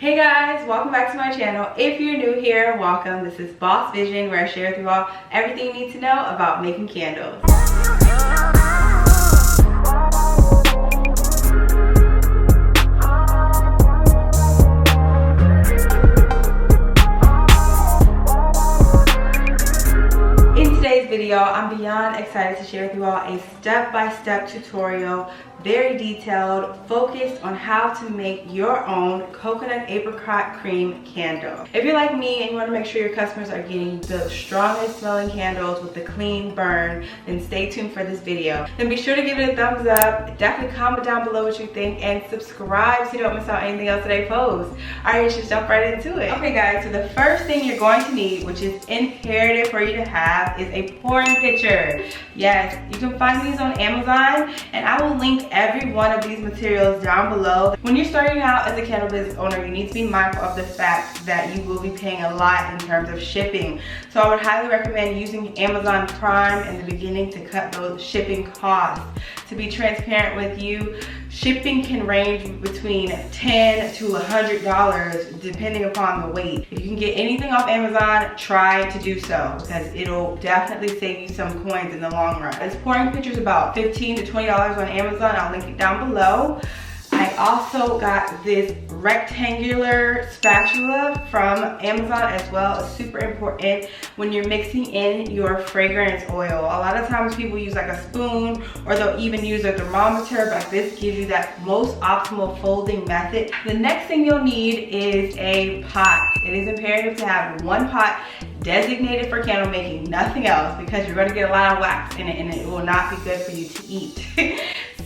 Hey guys, welcome back to my channel. If you're new here, welcome. This is Boss Vision, where I share with you all everything you need to know about making candles. In today's video, I'm beyond excited to share with you all a step-by-step tutorial, very detailed, focused on how to make your own coconut apricot cream candle. If you're like me and you want to make sure your customers are getting the strongest smelling candles with the clean burn, then stay tuned for this video. Then be sure to give it a thumbs up, definitely comment down below what you think, and subscribe so you don't miss out anything else that I post. Alright, let's just jump right into it. Okay guys, so the first thing you're going to need, which is imperative for you to have, is a pouring pitcher. Yes, you can find these on Amazon, and I will link every one of these materials down below. When you're starting out as a candle business owner, you need to be mindful of the fact that you will be paying a lot in terms of shipping. So I would highly recommend using Amazon Prime in the beginning to cut those shipping costs. To be transparent with you, shipping can range between $10 to $100 depending upon the weight. If you can get anything off Amazon, try to do so, because it'll definitely save you some coins in the long run. This pouring pitcher is about $15 to $20 on Amazon. I'll link it down below. I also got this rectangular spatula from Amazon as well. It's super important when you're mixing in your fragrance oil. A lot of times people use like a spoon, or they'll even use a thermometer, but this gives you that most optimal folding method. The next thing you'll need is a pot. It is imperative to have one pot designated for candle making, nothing else, because you're going to get a lot of wax in it and it will not be good for you to eat.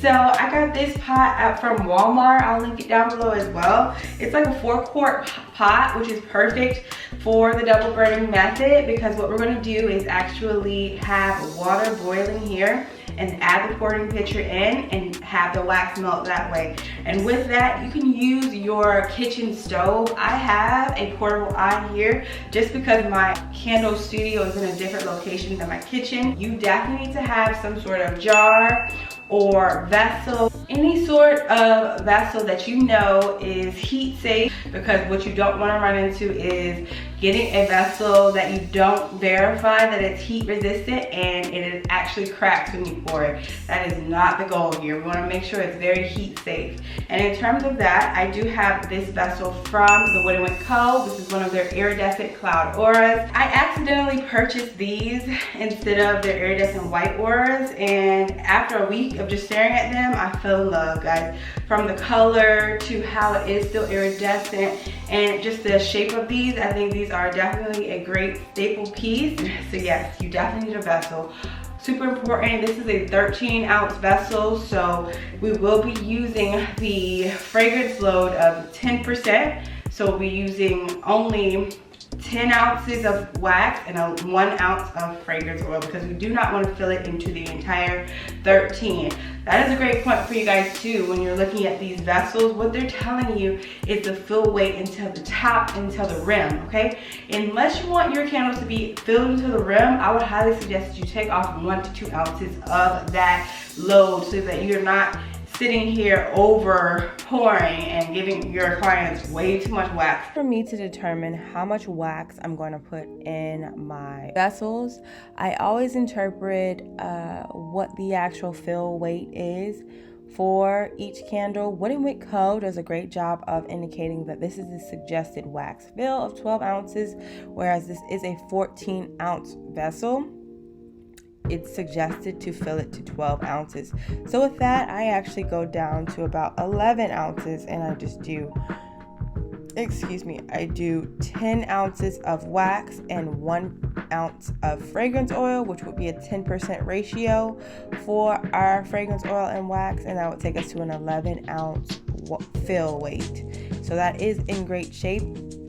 So I got this pot from Walmart. I'll link it down below as well. It's like a 4-quart pot, which is perfect for the double burning method, because what we're going to do is actually have water boiling here and add the pouring pitcher in and have the wax melt that way. And with that, you can use your kitchen stove. I have a portable eye here just because my candle studio is in a different location than my kitchen. You definitely need to have some sort of jar or vessel, any sort of vessel that you know is heat safe, because what you don't want to run into is getting a vessel that you don't verify that it's heat resistant and it actually cracks when you pour it. That is not the goal here. We want to make sure it's very heat safe. And in terms of that, I do have this vessel from the Wood & Wick Co. This is one of their iridescent cloud auras. I accidentally purchased these instead of their iridescent white auras, and after a week of just staring at them, I fell in love, guys. From the color to how it is still iridescent and just the shape of these, I think these are definitely a great staple piece. So yes, you definitely need a vessel. Super important, this is a 13-ounce vessel, so we will be using the fragrance load of 10%. So we'll be using only 10 ounces of wax and 1 ounce of fragrance oil, because we do not want to fill it into the entire 13. That is a great point for you guys too. When you're looking at these vessels, what they're telling you is the fill weight until the top, until the rim, okay? Unless you want your candles to be filled into the rim, I would highly suggest that you take off 1 to 2 ounces of that load, so that you're not sitting here over pouring and giving your clients way too much wax. For me to determine how much wax I'm going to put in my vessels, I always interpret what the actual fill weight is for each candle. Wood & Wick Co. does a great job of indicating that this is the suggested wax fill of 12 ounces, whereas this is a 14-ounce vessel. It's suggested to fill it to 12 ounces. So with that, I actually go down to about 11 ounces and I just do, I do 10 ounces of wax and 1 ounce of fragrance oil, which would be a 10% ratio for our fragrance oil and wax, and that would take us to an 11-ounce fill weight. So that is in great shape.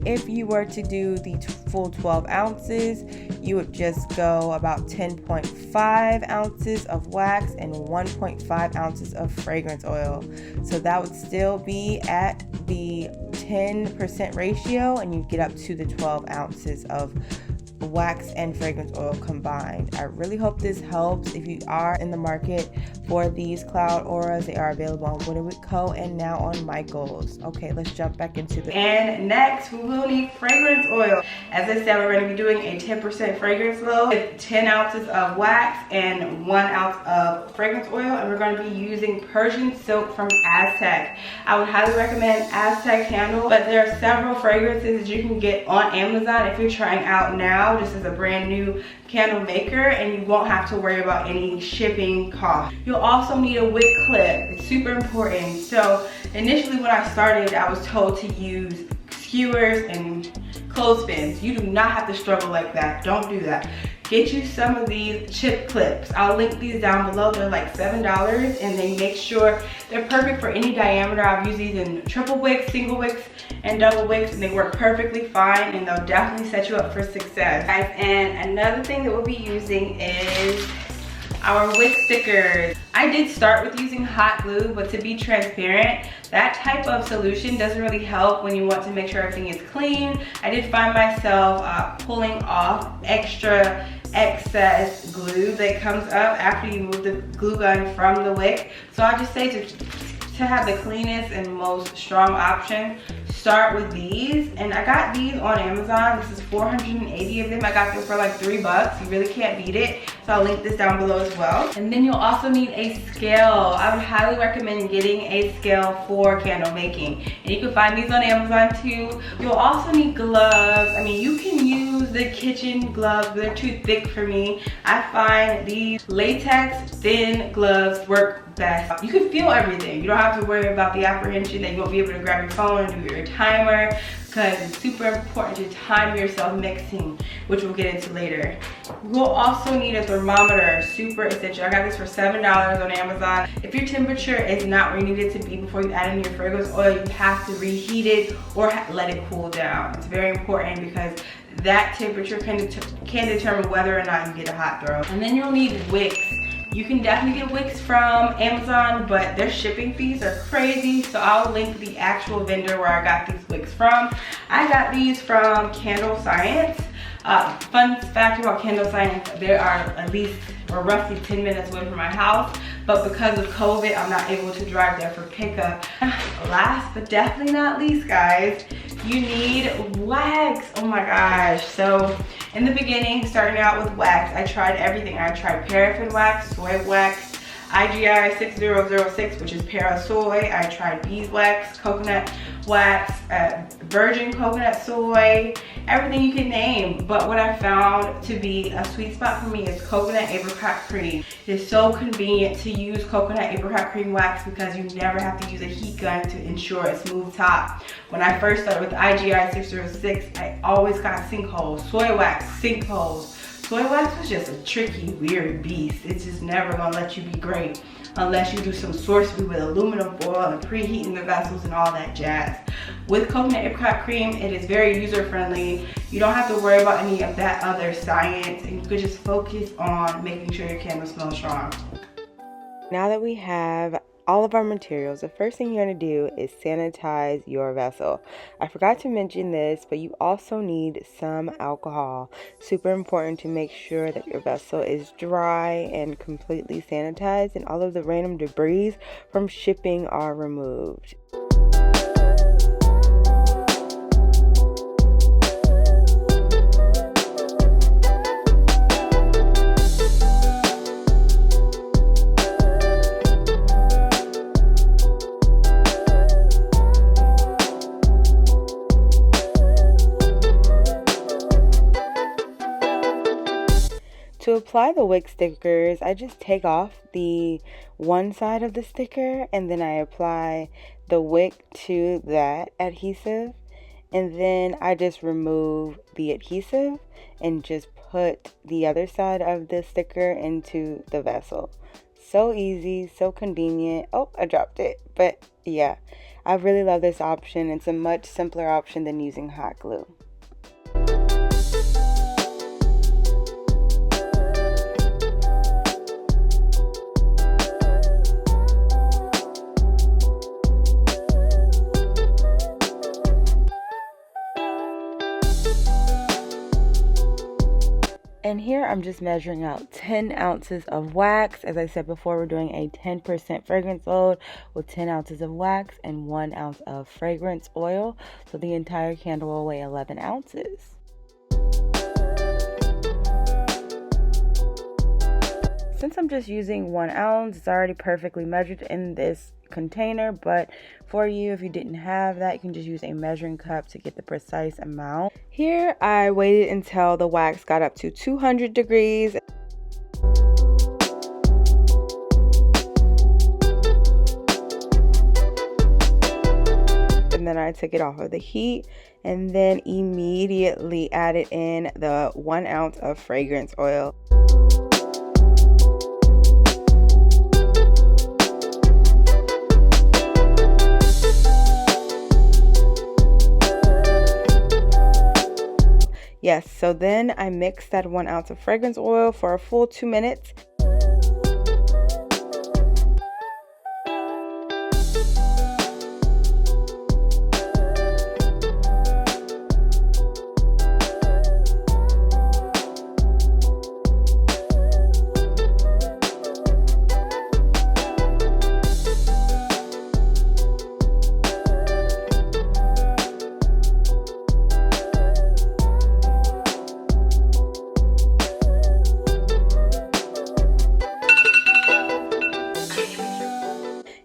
If you were to do the full 12 ounces, you would just go about 10.5 ounces of wax and 1.5 ounces of fragrance oil. So that would still be at the 10% ratio, and you get up to the 12 ounces of wax and fragrance oil combined. I really hope this helps. If you are in the market for these cloud auras, they are available on Wooded Co. and now on Michaels. Okay, let's jump back into this. And next, we will need fragrance oil. As I said, we're going to be doing a 10% fragrance load with 10 ounces of wax and 1 ounce of fragrance oil, and we're going to be using Persian silk from Aztec. I would highly recommend Aztec candle, but there are several fragrances that you can get on Amazon if you're trying out now. This is a brand new candle maker, and you won't have to worry about any shipping costs. You'll also need a wick clip. It's super important. So initially when I started, I was told to use skewers and clothespins. You do not have to struggle like that. Don't do that. Get you some of these chip clips. I'll link these down below. They're like $7, and they make sure they're perfect for any diameter. I've used these in triple wicks, single wicks, and double wicks, and they work perfectly fine, and they'll definitely set you up for success. And another thing that we'll be using is our wick stickers. I did start with using hot glue, but to be transparent, that type of solution doesn't really help when you want to make sure everything is clean. I did find myself pulling off excess glue that comes up after you move the glue gun from the wick. So I just say to have the cleanest and most strong option, start with these. And I got these on Amazon. This is 480 of them. I got them for like $3. You really can't beat it. So I'll link this down below as well. And then you'll also need a scale. I would highly recommend getting a scale for candle making. And you can find these on Amazon too. You'll also need gloves. I mean, you can use the kitchen gloves, but they're too thick for me. I find these latex thin gloves work best. You can feel everything. You don't have to worry about the apprehension that you won't be able to grab your phone and do your timer, because it's super important to time yourself mixing, which we'll get into later. We'll also need a thermometer, super essential. I got this for $7 on Amazon. If your temperature is not where you need it to be before you add in your fragrance oil, you have to reheat it or let it cool down. It's very important because that temperature can determine whether or not you get a hot throw. And then you'll need wicks. You can definitely get wicks from Amazon, but their shipping fees are crazy, so I'll link the actual vendor where I got these wicks from. I got these from Candle Science. Fun fact about Candle Science, they are at least or roughly 10 minutes away from my house, but because of COVID, I'm not able to drive there for pickup. Last but definitely not least, guys, you need wax. Oh my gosh. So in the beginning, starting out with wax, I tried everything. I tried paraffin wax, soy wax, IGI 6006, which is para soy. I tried beeswax, coconut wax, virgin coconut soy, everything you can name. But what I found to be a sweet spot for me is coconut apricot cream. It is so convenient to use coconut apricot cream wax because you never have to use a heat gun to ensure a smooth top. When I first started with IGI 606, I always got sinkholes. Soy wax, sinkholes. Soy wax was just a tricky, weird beast. It's just never gonna let you be great unless you do some sorcery with aluminum foil and preheating the vessels and all that jazz. With coconut apricot cream, it is very user-friendly. You don't have to worry about any of that other science, and you could just focus on making sure your candle smells strong. Now that we have all of our materials, the first thing you're going to do is sanitize your vessel. I forgot to mention this, but you also need some alcohol. Super important to make sure that your vessel is dry and completely sanitized and all of the random debris from shipping are removed. To apply the wick stickers, I just take off the one side of the sticker and then I apply the wick to that adhesive, and then I just remove the adhesive and just put the other side of the sticker into the vessel. So easy, so convenient. Oh, I dropped it. But yeah, I really love this option. It's a much simpler option than using hot glue. And here I'm just measuring out 10 ounces of wax. As I said before, we're doing a 10% fragrance load with 10 ounces of wax and 1 ounce of fragrance oil. So the entire candle will weigh 11 ounces. Since I'm just using 1 ounce, it's already perfectly measured in this container, but for you, if you didn't have that, you can just use a measuring cup to get the precise amount. Here I waited until the wax got up to 200 degrees. And then I took it off of the heat and then immediately added in the 1 ounce of fragrance oil. Yes, so then I mixed that 1 ounce of fragrance oil for a full 2 minutes.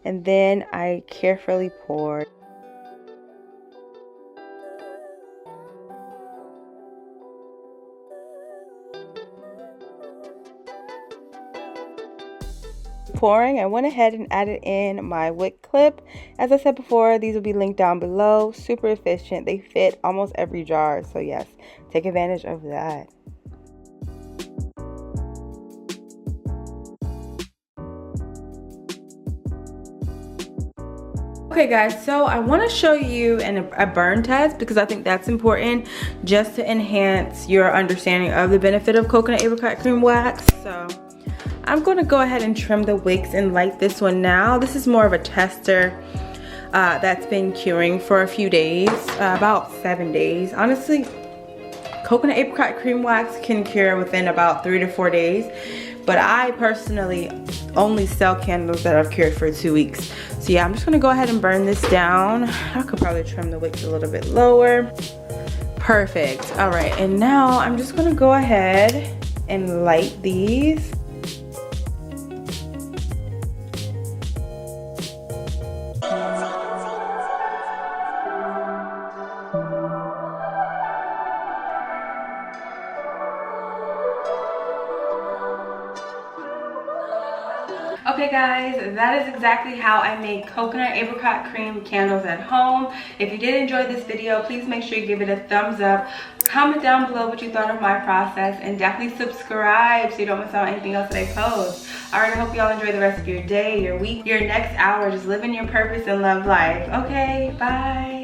And then I carefully poured. Pouring, I went ahead and added in my wick clip. As I said before, these will be linked down below. Super efficient. They fit almost every jar. So yes, take advantage of that. Okay guys, so I want to show you a burn test because I think that's important just to enhance your understanding of the benefit of coconut apricot cream wax. So I'm going to go ahead and trim the wicks and light this one now. This is more of a tester that's been curing for a few days, about 7 days. Honestly, coconut apricot cream wax can cure within about 3 to 4 days. But I personally only sell candles that I've cured for 2 weeks. So yeah, I'm just gonna go ahead and burn this down. I could probably trim the wicks a little bit lower. Perfect. All right, and now I'm just gonna go ahead and light these. Okay guys, that is exactly how I make coconut apricot cream candles at home. If you did enjoy this video, please make sure you give it a thumbs up. Comment down below what you thought of my process, and definitely subscribe so you don't miss out on anything else that I post. Alright, I hope y'all enjoy the rest of your day, your week, your next hour. Just living your purpose and love life. Okay, bye.